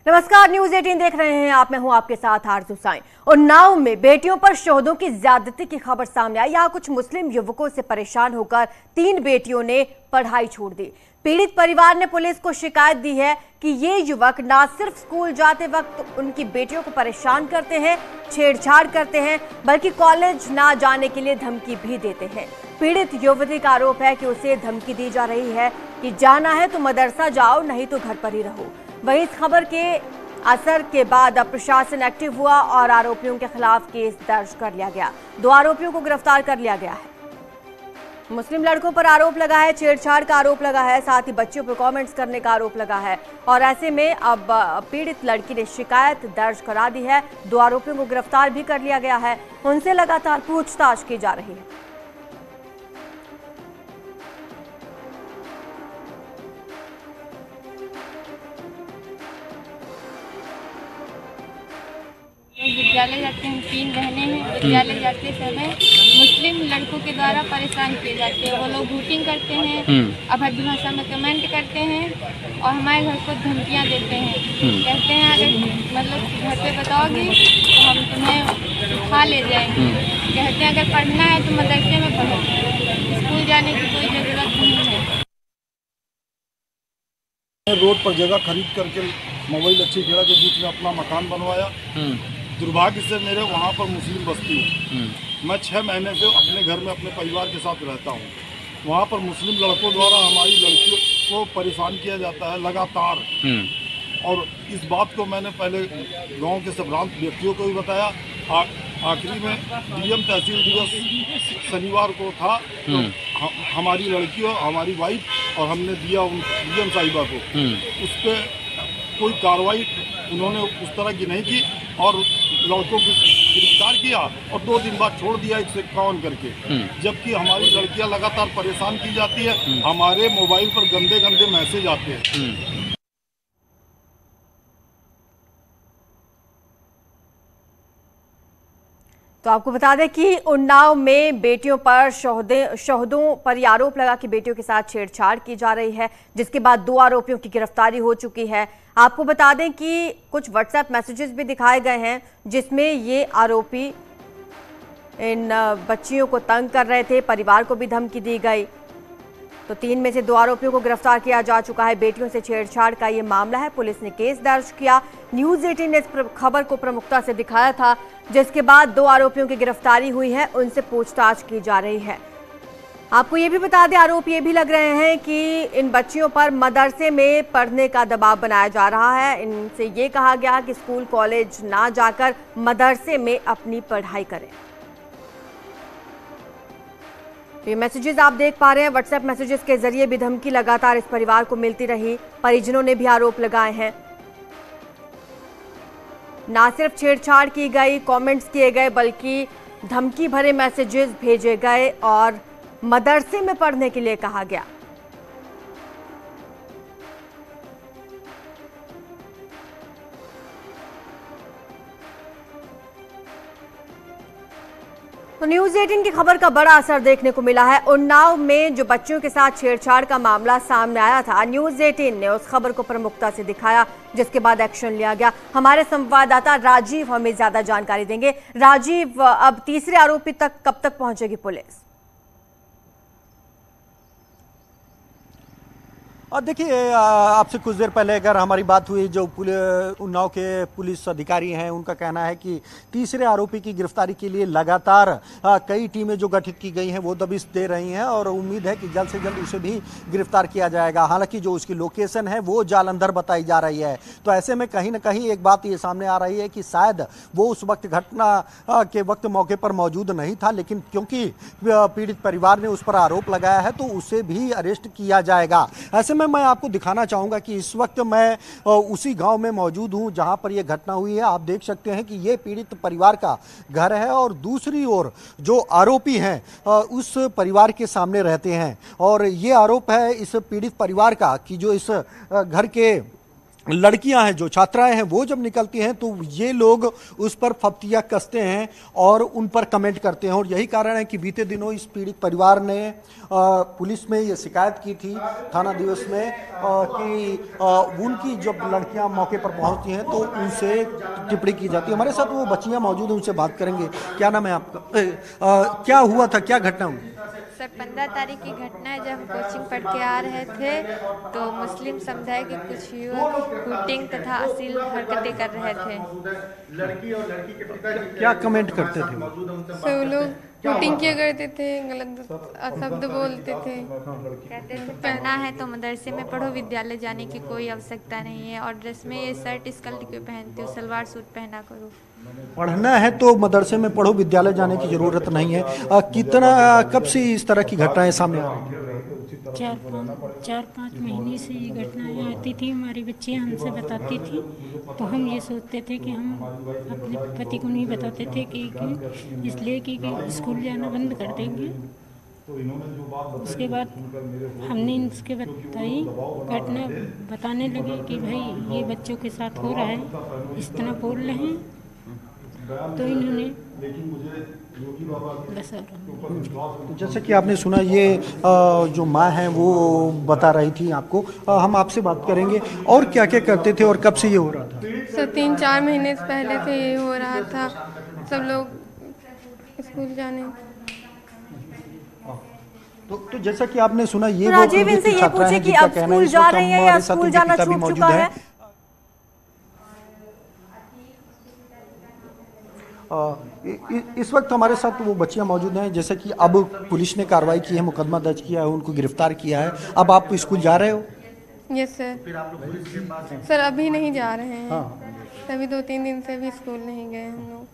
नमस्कार, न्यूज 18 देख रहे हैं आप। मैं हूं आपके साथ आरजू साईं। उन्नाव में बेटियों पर शोहदों की ज्यादती की खबर सामने आई। यहां कुछ मुस्लिम युवकों से परेशान होकर 3 बेटियों ने पढ़ाई छोड़ दी। पीड़ित परिवार ने पुलिस को शिकायत दी है कि ये युवक न सिर्फ स्कूल जाते वक्त उनकी बेटियों को परेशान करते हैं, छेड़छाड़ करते हैं, बल्कि कॉलेज ना जाने के लिए धमकी भी देते हैं। पीड़ित युवती का आरोप है कि उसे धमकी दी जा रही है कि जाना है तो मदरसा जाओ, नहीं तो घर पर ही रहो। वहीं इस खबर के असर के बाद अब प्रशासन एक्टिव हुआ और आरोपियों के खिलाफ केस दर्ज कर लिया गया। 2 आरोपियों को गिरफ्तार कर लिया गया है। मुस्लिम लड़कों पर आरोप लगा है, छेड़छाड़ का आरोप लगा है, साथ ही बच्चियों पर कमेंट्स करने का आरोप लगा है। और ऐसे में अब पीड़ित लड़की ने शिकायत दर्ज करा दी है। 2 आरोपियों को गिरफ्तार भी कर लिया गया है। उनसे लगातार पूछताछ की जा रही है। विद्यालय जाते हैं, 3 बहनें हैं। विद्यालय जाते समय मुस्लिम लड़कों के द्वारा परेशान किए जाते हैं। वो लोग हूटिंग करते हैं, अभद्र भाषा में कमेंट करते हैं और हमारे घर को धमकियां देते हैं। कहते हैं अगर मतलब घर पे बताओगी तो हम तुम्हें उठा ले जाएंगे। कहते हैं अगर पढ़ना है तो मदरसे में पढ़ो, स्कूल जाने की कोई ज़रूरत नहीं है। रोड पर जगह खरीद करके मोबाइल अच्छी खेड़ा के बीच में अपना मकान बनवाया। दुर्भाग्य से मेरे वहाँ पर मुस्लिम बस्ती है। मैं 6 महीने से अपने घर में अपने परिवार के साथ रहता हूँ। वहाँ पर मुस्लिम लड़कों द्वारा हमारी लड़कियों को परेशान किया जाता है लगातार। और इस बात को मैंने पहले गांव के संभ्रांत व्यक्तियों को भी बताया। आखिरी में डीएम तहसील दिवस शनिवार को था, तो हमारी लड़कियों, हमारी वाइफ और हमने दिया उन डीएम साहिबा को। उस पर कोई कार्रवाई उन्होंने उस तरह की नहीं की और लड़कों को गिरफ्तार किया और 2 दिन बाद छोड़ दिया 151 करके। जबकि हमारी लड़कियां लगातार परेशान की जाती है। हमारे मोबाइल पर गंदे गंदे मैसेज आते हैं। तो आपको बता दें कि उन्नाव में बेटियों पर शोहदों पर आरोप लगा कि बेटियों के साथ छेड़छाड़ की जा रही है, जिसके बाद 2 आरोपियों की गिरफ्तारी हो चुकी है। आपको बता दें कि कुछ व्हाट्सएप मैसेजेस भी दिखाए गए हैं जिसमें ये आरोपी इन बच्चियों को तंग कर रहे थे, परिवार को भी धमकी दी गई। तो 3 में से 2 आरोपियों को गिरफ्तार किया जा चुका है। बेटियों से छेड़छाड़ का ये मामला है। पुलिस ने केस दर्ज किया। न्यूज 18 ने इस खबर को प्रमुखता से दिखाया था, जिसके बाद 2 आरोपियों की गिरफ्तारी हुई है। उनसे पूछताछ की जा रही है। आपको ये भी बता दें, आरोप ये भी लग रहे हैं कि इन बच्चियों पर मदरसे में पढ़ने का दबाव बनाया जा रहा है। इनसे ये कहा गया कि स्कूल कॉलेज ना जाकर मदरसे में अपनी पढ़ाई करें। ये मैसेजेस आप देख पा रहे हैं। व्हाट्सएप मैसेजेस के जरिए भी धमकी लगातार इस परिवार को मिलती रही। परिजनों ने भी आरोप लगाए हैं। ना सिर्फ छेड़छाड़ की गई, कमेंट्स किए गए, बल्कि धमकी भरे मैसेजेस भेजे गए और मदरसे में पढ़ने के लिए कहा गया। तो न्यूज 18 की खबर का बड़ा असर देखने को मिला है। उन्नाव में जो बच्चों के साथ छेड़छाड़ का मामला सामने आया था, न्यूज 18 ने उस खबर को प्रमुखता से दिखाया, जिसके बाद एक्शन लिया गया। हमारे संवाददाता राजीव हमें ज्यादा जानकारी देंगे। राजीव, अब तीसरे आरोपी तक कब तक पहुंचेगी पुलिस? और देखिए, आपसे कुछ देर पहले अगर हमारी बात हुई, जो उन्नाव के पुलिस अधिकारी हैं, उनका कहना है कि तीसरे आरोपी की गिरफ्तारी के लिए लगातार कई टीमें जो गठित की गई हैं वो दबिश दे रही हैं और उम्मीद है कि जल्द से जल्द उसे भी गिरफ्तार किया जाएगा। हालांकि जो उसकी लोकेशन है वो जालंधर बताई जा रही है। तो ऐसे में कहीं ना कहीं एक बात ये सामने आ रही है कि शायद वो उस वक्त घटना के वक्त मौके पर मौजूद नहीं था, लेकिन क्योंकि पीड़ित परिवार ने उस पर आरोप लगाया है तो उसे भी अरेस्ट किया जाएगा। ऐसे मैं आपको दिखाना चाहूंगा कि इस वक्त मैं उसी गांव में मौजूद हूं जहां पर यह घटना हुई है। आप देख सकते हैं कि यह पीड़ित परिवार का घर है और दूसरी ओर जो आरोपी हैं उस परिवार के सामने रहते हैं। और ये आरोप है इस पीड़ित परिवार का कि जो इस घर के लड़कियां हैं, जो छात्राएं हैं, वो जब निकलती हैं तो ये लोग उस पर फप्तियां कसते हैं और उन पर कमेंट करते हैं। और यही कारण है कि बीते दिनों इस पीड़ित परिवार ने पुलिस में ये शिकायत की थी थाना दिवस में कि उनकी जब लड़कियां मौके पर पहुंचती हैं तो उनसे टिप्पणी की जाती है। हमारे साथ वो बच्चियां मौजूद हैं, उनसे बात करेंगे। क्या नाम है आपका? क्या हुआ था, क्या घटना हुई? सर 15 तारीख की घटना है, जब हम कोचिंग पढ़ के आ रहे थे तो मुस्लिम समुदाय के कुछ युवक शूटिंग तथा अश्लील हरकतें कर रहे थे। क्या कमेंट करते थे? सब लोग शूटिंग किया करते थे, गलत शब्द बोलते थे। कहते थे पढ़ना है तो मदरसे में पढ़ो, विद्यालय जाने की कोई आवश्यकता नहीं है, और ड्रेस में ये शर्ट स्कर्ट क्यों पहनते हो, सलवार सूट पहना करो। पढ़ना है तो मदरसे में पढ़ो, विद्यालय जाने की जरूरत नहीं है। कब से इस तरह की घटनाएं सामने आ रही हैं? 4-5 महीने से ये घटनाएं आती थी। हमारी बच्चियां हमसे बताती थी तो हम ये सोचते थे कि हम अपने पति को नहीं बताते थे कि इसलिए कि स्कूल जाना बंद कर देंगे। उसके बाद हमने इनसे बताई घटना, बताने लगे कि भाई ये बच्चों के साथ हो रहा है, इस तरह बोल रहे हैं। तो इन्होंने तो जैसे कि आपने सुना, ये जो माँ है वो बता रही थी आपको। हम आपसे बात करेंगे और क्या क्या करते थे और कब से ये हो रहा था? सर 3-4 महीने से पहले से ये हो रहा था। सब लोग स्कूल जाने तो जैसा कि आपने सुना, ये तो राजीव, इनसे ये पूछे कि अब स्कूल जा रही है या स्कूल जाना छूट चुका है? इस वक्त हमारे साथ वो बच्चियां मौजूद हैं। जैसे कि अब पुलिस ने कार्रवाई की है, मुकदमा दर्ज किया है, उनको गिरफ्तार किया है। अब आप स्कूल जा रहे हो? यस सर अभी नहीं जा रहे हैं। अभी 2-3 दिन से भी स्कूल नहीं गए हम लोग।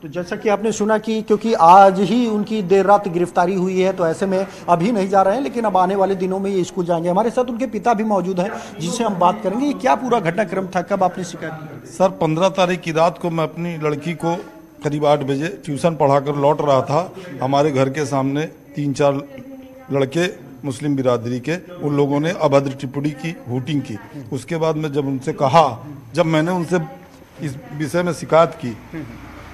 तो जैसा कि आपने सुना कि क्योंकि आज ही उनकी देर रात गिरफ्तारी हुई है तो ऐसे में अभी नहीं जा रहे हैं, लेकिन अब आने वाले दिनों में ये स्कूल जाएंगे। हमारे साथ उनके पिता भी मौजूद हैं जिनसे हम बात करेंगे। ये क्या पूरा घटनाक्रम था, कब आपने शिकायत की? सर 15 तारीख की रात को मैं अपनी लड़की को करीब 8 बजे ट्यूशन पढ़ाकर लौट रहा था। हमारे घर के सामने 3-4 लड़के मुस्लिम बिरादरी के, उन लोगों ने अभद्र टिप्पणी की, हूटिंग की। उसके बाद में जब मैंने उनसे इस विषय में शिकायत की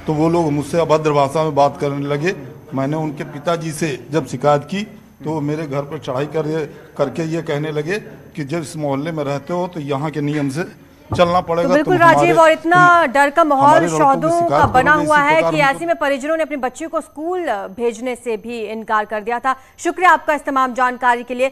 तो वो लोग मुझसे अभद्र भाषा में बात करने लगे। मैंने उनके पिताजी से जब शिकायत की तो वो मेरे घर पर चढ़ाई करके ये कहने लगे कि जब इस मोहल्ले में रहते हो तो यहाँ के नियम से चलना पड़ेगा। तो बिल्कुल राजीव, और इतना डर का माहौल शौदों का बना हुआ है कि ऐसे में परिजनों ने अपने बच्चों को स्कूल भेजने से भी इनकार कर दिया था। शुक्रिया आपका इस तमाम जानकारी के लिए।